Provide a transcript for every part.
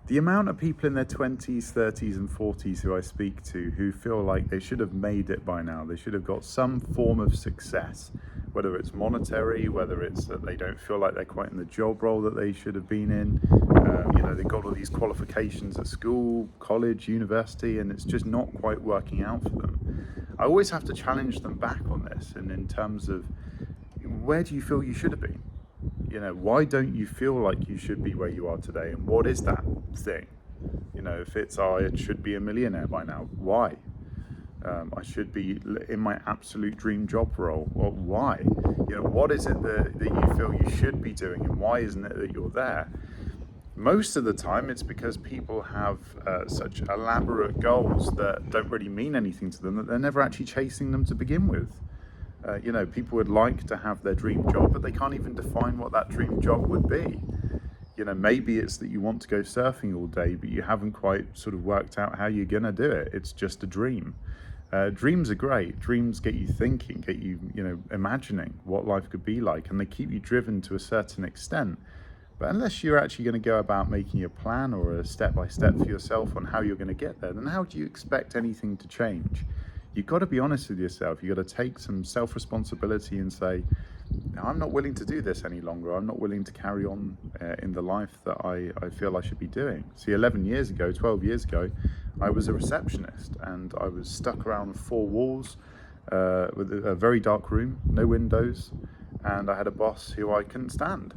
The amount of people in their 20s, 30s, and 40s who I speak to who feel like they should have made it by now, they should have got some form of success, whether it's monetary, whether it's that they don't feel like they're quite in the job role that they should have been in. They've got all these qualifications at school, college, university, and it's just not quite working out for them. I always have to challenge them back on this, and in terms of where do you feel you should have been? Why don't you feel like you should be where you are today? And what is that thing? If it's, I should be a millionaire by now, why? I should be in my absolute dream job role. Well, why? What is it that you feel you should be doing, and why isn't it that you're there? Most of the time, it's because people have such elaborate goals that don't really mean anything to them, that they're never actually chasing them to begin with. People would like to have their dream job, but they can't even define what that dream job would be. Maybe it's that you want to go surfing all day, but you haven't quite sort of worked out how you're going to do it. It's just a dream. Dreams are great. Dreams get you thinking, get you, imagining what life could be like, and they keep you driven to a certain extent. But unless you're actually going to go about making a plan or a step-by-step for yourself on how you're going to get there, then how do you expect anything to change? You've got to be honest with yourself. You've got to take some self-responsibility and say, I'm not willing to do this any longer. I'm not willing to carry on in the life that I feel I should be doing. See, 11 years ago, 12 years ago, I was a receptionist, and I was stuck around four walls with a very dark room, no windows, and I had a boss who I couldn't stand.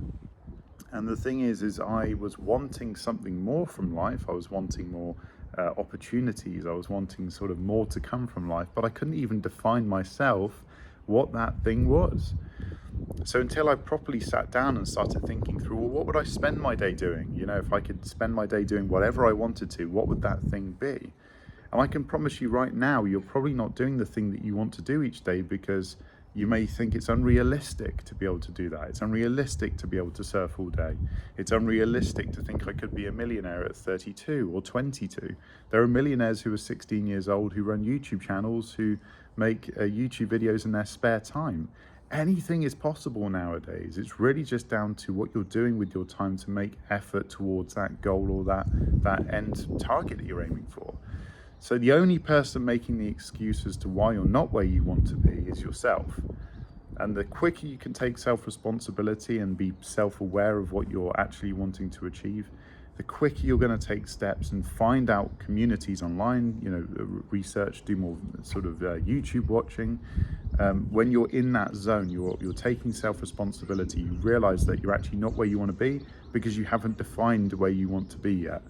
And the thing is I was wanting something more from life. I was wanting more opportunities. I was wanting sort of more to come from life, but I couldn't even define myself what that thing was. So until I properly sat down and started thinking through, well, what would I spend my day doing? If I could spend my day doing whatever I wanted to, what would that thing be? And I can promise you right now, you're probably not doing the thing that you want to do each day, because you may think it's unrealistic to be able to do that. It's unrealistic to be able to surf all day. It's unrealistic to think I could be a millionaire at 32 or 22. There are millionaires who are 16 years old who run YouTube channels, who make YouTube videos in their spare time. Anything is possible nowadays. It's really just down to what you're doing with your time to make effort towards that goal or that end target that you're aiming for. So the only person making the excuse as to why you're not where you want to be is yourself. And the quicker you can take self-responsibility and be self-aware of what you're actually wanting to achieve, the quicker you're going to take steps and find out communities online, research, do more sort of YouTube watching. When you're in that zone, you're taking self-responsibility, you realize that you're actually not where you want to be because you haven't defined where you want to be yet.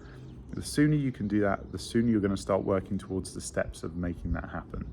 The sooner you can do that, the sooner you're going to start working towards the steps of making that happen.